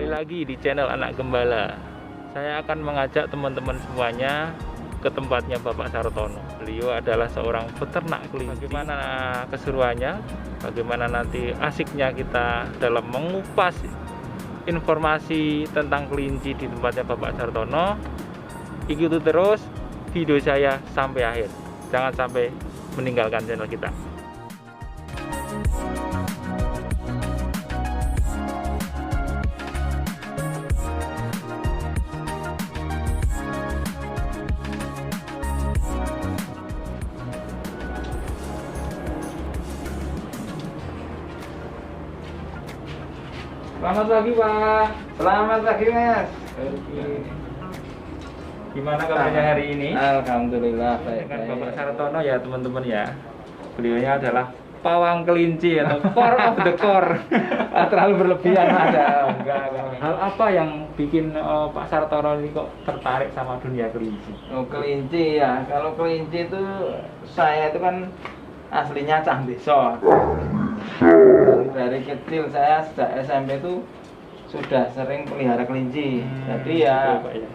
lagi di channel Anak Gembala. Saya akan mengajak teman-teman semuanya ke tempatnya Bapak Sartono. Beliau adalah seorang peternak kelinci. Bagaimana keseruannya, bagaimana nanti asiknya kita dalam mengupas informasi tentang kelinci di tempatnya Bapak Sartono. Ikuti terus video saya sampai akhir. Jangan sampai meninggalkan channel kita. Selamat pagi Pak. Selamat pagi Mas. Gimana kabarnya hari ini? Alhamdulillah Dengan baik-baik. Bapak Sartono ya teman-teman ya. Beliaunya adalah pawang kelinci atau core of the core. Terlalu berlebihan ada. Enggak. Hal apa yang bikin Pak Sartono ini kok tertarik sama dunia kelinci? Oh, kelinci ya. Kalau kelinci itu saya itu kan aslinya cah desa. Dari kecil saya sejak SMP itu sudah sering pelihara kelinci. Jadi ya, Pak, ya.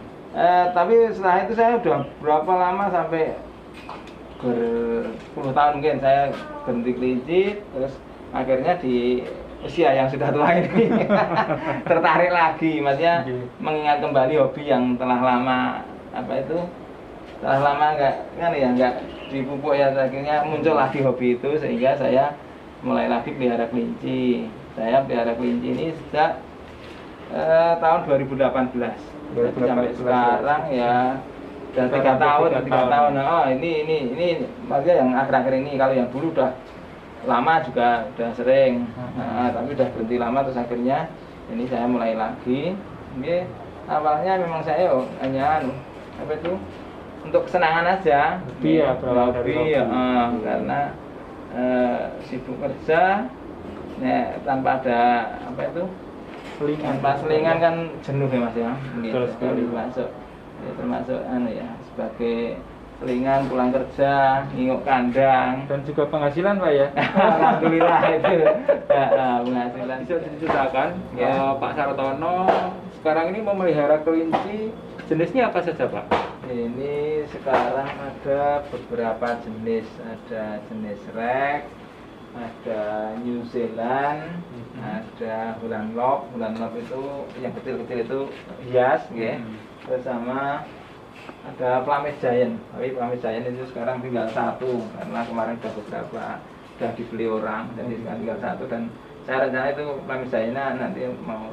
tapi setelah itu saya udah berapa lama sampai berpuluh tahun mungkin saya berhenti kelinci, terus akhirnya di usia yang sudah tua ini tertarik lagi, maksudnya mengingat kembali hobi yang telah lama nggak dipupuk ya, akhirnya muncul lagi hobi itu sehingga saya mulai lagi pelihara kelinci. Saya pelihara kelinci ini sejak tahun 2018. Jadi sampai sekarang ya udah 3 tahun. Oh ini maksudnya yang akhir-akhir ini. Kalau yang dulu udah lama juga udah sering. Tapi udah berhenti lama, terus akhirnya ini saya mulai lagi. Ini awalnya memang saya hanya untuk kesenangan aja. Hobi ya, hobi ya, karena sibuk kerja, tanpa ada Selingan. tanpa selingan kan jenuh ya Mas ya. Betul sekali. Termasuk sebagai selingan pulang kerja, nginguk kandang. Dan juga penghasilan Pak ya. Alhamdulillah itu penghasilan. Bisa diceritakan Ya. Pak Sartono sekarang ini memelihara kelinci jenisnya apa saja Pak? Ini sekarang ada beberapa jenis, ada jenis rek, ada New Zealand, ada Holland Lop. Holland Lop itu yang kecil-kecil itu hias, ya. Terus sama ada Plumage Giant. Tapi Plumage Giant itu sekarang tinggal satu karena kemarin sudah dibeli orang, jadi sekarang tinggal satu, dan saya rencana itu Plumage Giant nanti mau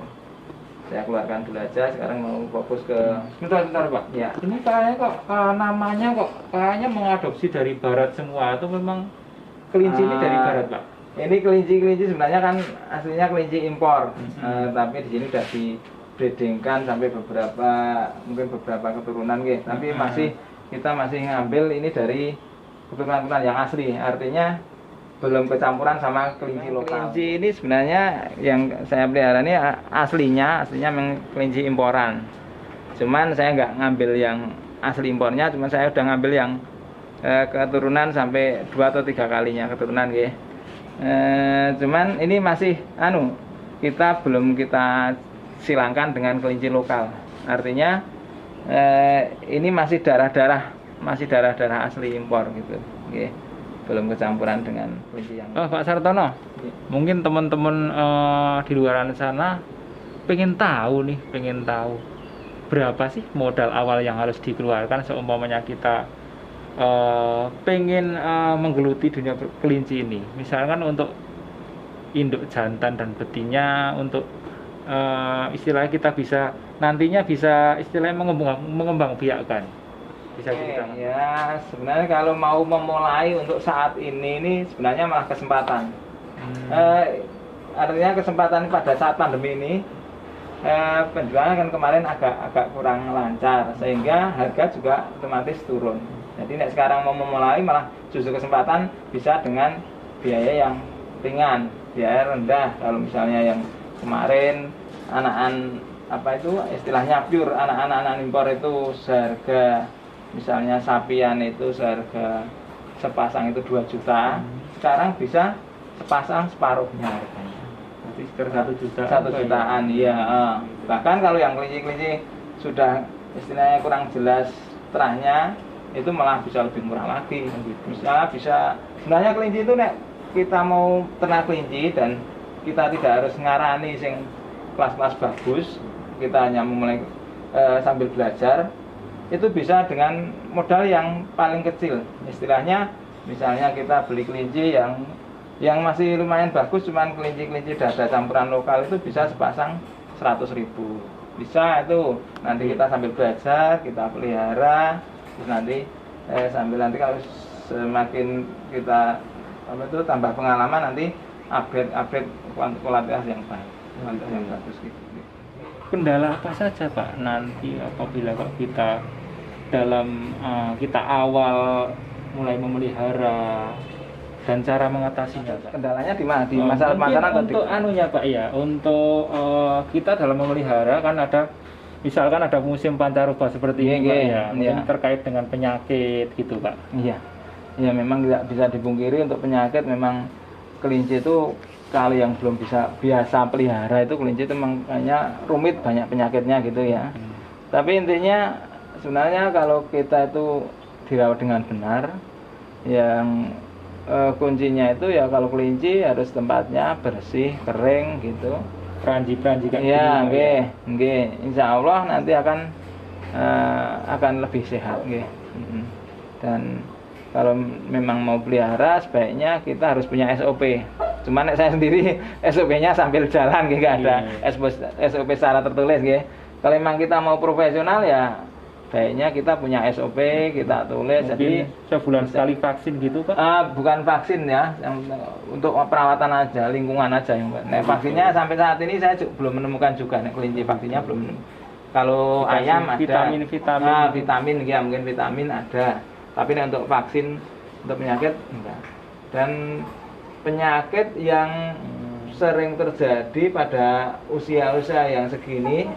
saya keluarkan dulu aja, sekarang mau fokus ke Bentar Pak. ya. Ini kayaknya kok namanya kok kayaknya mengadopsi dari barat semua atau memang kelinci ini dari barat Pak? Ini kelinci sebenarnya kan aslinya kelinci impor, tapi di sini udah di breedingkan sampai beberapa keturunan gitu. Tapi kita masih ngambil ini dari keturunan yang asli, artinya belum kecampuran sama kelinci lokal. Kelinci ini sebenarnya yang saya pelihara ini aslinya memang kelinci imporan. Cuman saya nggak ngambil yang asli impornya, cuman saya udah ngambil yang keturunan sampai 2 atau 3 kalinya keturunan gitu. Cuman ini masih kita belum kita silangkan dengan kelinci lokal. Artinya ini masih darah-darah asli impor gitu. Okay. Belum kecampuran dengan kelinci yang Pak Sartono, mungkin teman-teman di luar sana pengen tahu berapa sih modal awal yang harus dikeluarkan seumpamanya kita pengen menggeluti dunia kelinci ini. Misalkan untuk induk jantan dan betinnya, untuk istilahnya kita nantinya bisa istilahnya mengembang biakkan. Bisa ceritakan? Ya, sebenarnya kalau mau memulai untuk saat ini sebenarnya malah kesempatan. Artinya kesempatan pada saat pandemi ini penjualan kan kemarin agak kurang lancar, sehingga harga juga otomatis turun. Jadi sekarang mau memulai malah justru kesempatan bisa dengan biaya yang ringan, biaya rendah. Kalau misalnya yang kemarin istilahnya pure anak-anak impor itu seharga, misalnya sapian itu seharga sepasang itu 2 juta, sekarang bisa sepasang separuhnya harganya. Jadi berarti sekitar 1 juta. 1 jutaan, iya. Bahkan kalau yang kelinci-kelinci sudah istilahnya kurang jelas terahnya, itu malah bisa lebih murah lagi. Misalnya bisa, sebenarnya kelinci itu nek kita mau ternak kelinci dan kita tidak harus ngarani sing kelas-kelas bagus, kita hanya memulai sambil belajar, itu bisa dengan modal yang paling kecil. Istilahnya misalnya kita beli kelinci yang masih lumayan bagus, cuman kelinci-kelinci dada campuran lokal itu bisa sepasang 100.000. Bisa itu. Nanti kita sambil belajar, kita pelihara, terus nanti sambil nanti kalau semakin kita tambah pengalaman, nanti upgrade kualitas yang baik, kualitas yang bagus gitu. Kendala apa saja Pak nanti apabila kita dalam kita awal mulai memelihara dan cara mengatasinya Pak? Kendalanya di mana? Di masalah pemasaran untuk anunya Pak ya, untuk kita dalam memelihara kan ada, misalkan ada musim pancaroba seperti ini Pak ya, mungkin terkait dengan penyakit gitu Pak. Iya. Ya memang tidak bisa dipungkiri untuk penyakit, memang kelinci itu kalau yang belum biasa pelihara itu kelinci itu makanya rumit, banyak penyakitnya gitu ya. Tapi intinya sebenarnya kalau kita itu dirawat dengan benar, yang kuncinya itu ya kalau kelinci harus tempatnya bersih, kering gitu. Peranji-peranji kan. Ya, nggih. Insya Allah nanti akan lebih sehat, nggih. Dan kalau memang mau pelihara sebaiknya kita harus punya SOP. Cuman saya sendiri SOP-nya sambil jalan, nggak ada SOP secara tertulis, nggih. Kalau memang kita mau profesional ya baiknya kita punya SOP, kita tulis. Mungkin jadi sebulan sekali vaksin gitu Pak? Bukan vaksin ya, untuk perawatan aja, lingkungan aja yang Pak. Nah, vaksinnya sampai saat ini saya belum menemukan juga. Nah, kelinci vaksinnya belum. Kalau ayam ada vitamin ya, mungkin vitamin ada. Tapi untuk vaksin untuk penyakit enggak. Dan penyakit yang sering terjadi pada usia-usia yang segini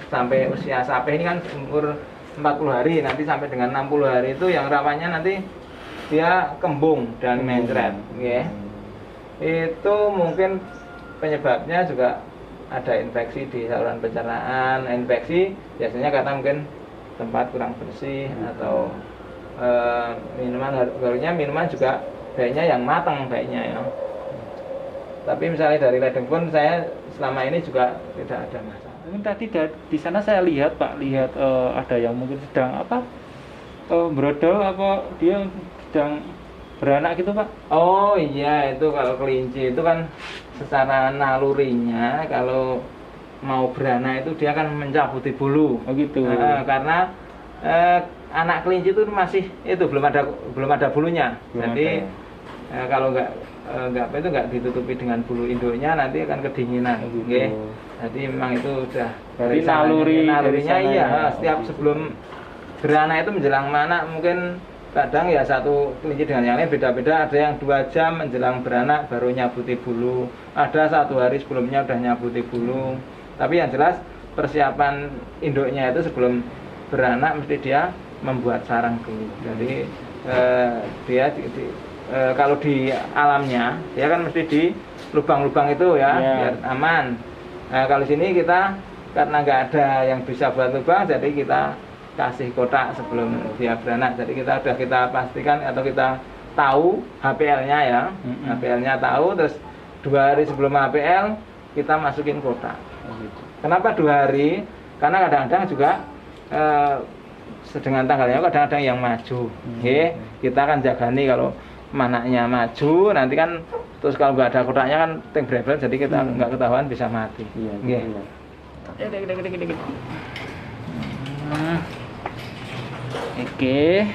sampai usia sapi ini kan umur 40 hari, nanti sampai dengan 60 hari itu yang rawannya nanti dia kembung dan mencret, ya. Itu mungkin penyebabnya juga ada infeksi di saluran pencernaan. Infeksi biasanya karena mungkin tempat kurang bersih atau minuman juga baiknya yang matang baiknya ya. Tapi misalnya dari ledeng pun saya selama ini juga tidak ada masalah. Mungkin tadi di sana saya lihat Pak, ada yang mungkin sedang brodol apa dia sedang beranak gitu Pak. Oh iya, itu kalau kelinci itu kan secara nalurinya kalau mau beranak itu dia kan mencabuti bulu. Oh gitu. Karena anak kelinci itu masih itu belum ada bulunya. Jadi kalau nggak ditutupi dengan bulu induknya nanti akan kedinginan. Oh, gitu. Okay. Jadi memang itu udah dari nalurinya iya. Setiap sebelum beranak itu menjelang mana mungkin kadang ya satu kelinci dengan yang lain beda-beda. Ada yang 2 jam menjelang beranak baru nyabuti bulu. Ada 1 hari sebelumnya udah nyabuti bulu. Tapi yang jelas persiapan induknya itu sebelum beranak mesti dia membuat sarang dulu. Jadi dia kalau di alamnya dia kan mesti di lubang-lubang itu ya, biar aman. Nah kalau sini kita karena nggak ada yang bisa buat lubang, jadi kita kasih kotak sebelum dia beranak. Jadi kita pastikan atau kita tahu HPL-nya ya, HPL-nya tahu, terus 2 hari sebelum HPL kita masukin kotak. Kenapa 2 hari? Karena kadang-kadang juga dengan tanggalnya kadang-kadang yang maju. Kita akan jaga nih kalau manaknya maju, nanti kan terus kalau nggak ada kotaknya kan ting brebel, jadi kita nggak ketahuan bisa mati. Oke,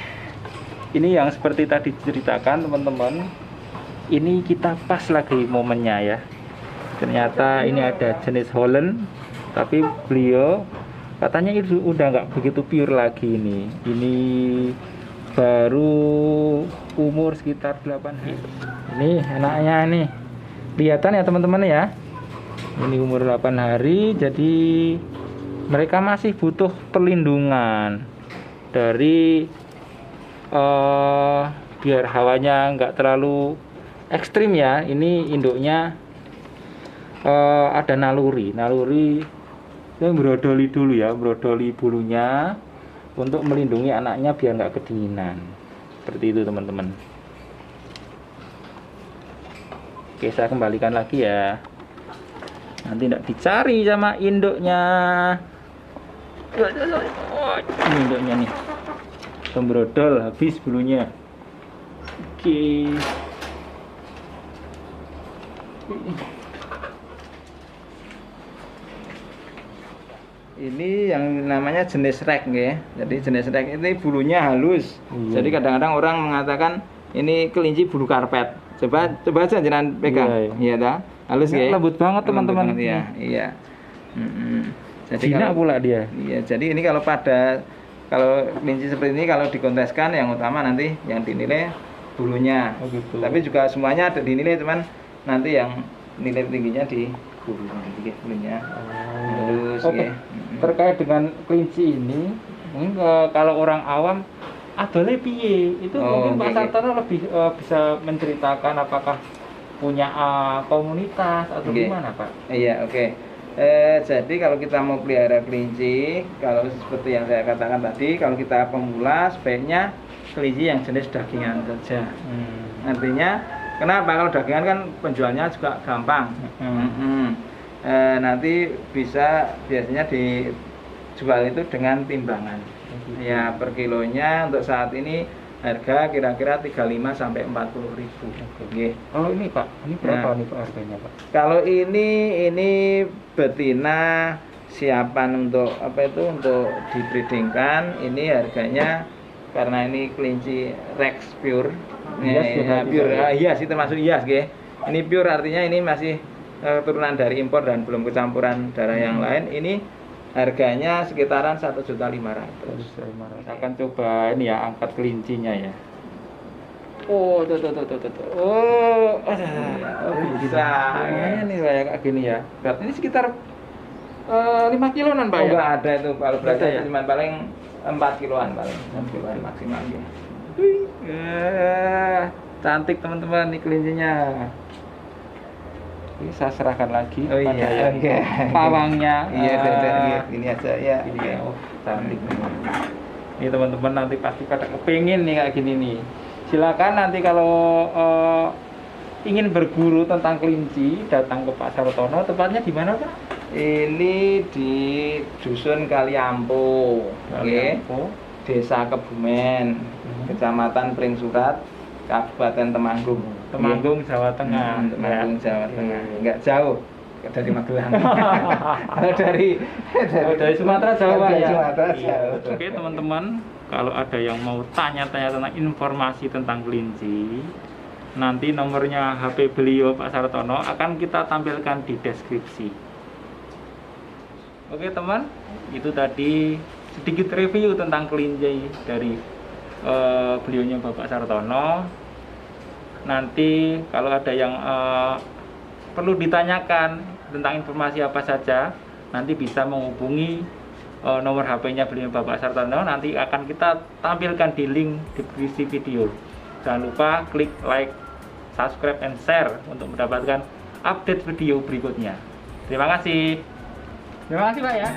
ini yang seperti tadi diceritakan teman-teman. Ini kita pas lagi momennya ya. Ternyata ini ada jenis Holland, tapi beliau katanya itu udah nggak begitu pure lagi ini. Ini baru umur sekitar 8 hari. Ini anaknya nih. Kelihatan ya teman-teman ya. Ini umur 8 hari, jadi mereka masih butuh perlindungan dari biar hawanya nggak terlalu ekstrim ya. Ini induknya ada naluri yang brodoli dulu ya, brodoli bulunya untuk melindungi anaknya biar nggak kedinginan. Seperti itu teman-teman. Oke, saya kembalikan lagi ya. Nanti tidak dicari sama induknya. Ini induknya nih, pembrodol habis bulunya. Oke. Ini yang namanya jenis rek ya. Jadi jenis rek ini bulunya halus. Iya. Jadi kadang-kadang orang mengatakan ini kelinci bulu karpet. Coba aja jangan pegang. Iya, Iya dah. Halus ya. Lembut banget teman-teman. Iya, iya. Jadi Jinak pula dia. Iya, jadi ini kalau kelinci seperti ini kalau dikonteskan yang utama nanti yang dinilai bulunya. Oh gitu. Tapi juga semuanya ada dinilai, cuman nanti yang nilai tingginya di bulu nanti bulunya. Terus Oke. Terkait dengan kelinci ini, mungkin kalau orang awam adole piye? Itu mungkin Pak Sartono lebih bisa menceritakan apakah punya komunitas atau gimana, Pak? Iya, oke. Jadi kalau kita mau pelihara kelinci, kalau seperti yang saya katakan tadi, kalau kita pemula sebaiknya kelinci yang jenis dagingan saja. Artinya, kenapa? Kalau dagingan kan penjualnya juga gampang. Nanti bisa biasanya dijual itu dengan timbangan. Ya, per kilonya untuk saat ini harga kira-kira 35 sampai 40 ribu. Oh ini Pak, ini berapa nih Pak harganya Pak? Kalau ini betina siapan untuk untuk dibreedingkan, ini harganya karena ini kelinci Rex pure. Hias itu termasuk hias, nggih. Ini pure artinya ini masih turunan dari impor dan belum kecampuran darah yang lain. Ini harganya sekitaran 1.500.000. Akan coba ini ya, angkat kelincinya ya. Oh, tuh. Oh, bisa. Ini kayak gini ya. Berat ini sekitar 5 kiloan Pak ya? Enggak ada itu, kalau berat ya? cuma paling 4 kiloan paling. 4 kiloan maksimal ya. Cantik teman-teman nih kelincinya. Ini saya serahkan lagi pada pawangnya. Iya, ini aja ya. Ini cantik. Ini teman-teman nanti pasti pada kepingin nih kayak gini nih. Silakan nanti kalau ingin berguru tentang kelinci datang ke Pak Sartono. Tempatnya di mana Pak? Ini di Dusun Kaliampo, Desa Kebumen, Kecamatan Pringsurat, Kabupaten Temanggung. Temanggung, Jawa Tengah. Temanggung, Jawa Tengah. Enggak jauh dari Magelang. dari Sumatera Jawa ya. Sumatera Jawa. Oke teman-teman, kalau ada yang mau tanya-tanya tentang informasi tentang kelinci, nanti nomornya HP beliau Pak Sartono akan kita tampilkan di deskripsi. Oke teman, itu tadi sedikit review tentang kelinci dari beliaunya Bapak Sartono. Nanti kalau ada yang perlu ditanyakan tentang informasi apa saja, nanti bisa menghubungi nomor HP-nya beliau Bapak Sartono. Nanti akan kita tampilkan di link deskripsi video. Jangan lupa klik like, subscribe, and share untuk mendapatkan update video berikutnya. Terima kasih. Terima kasih Pak ya.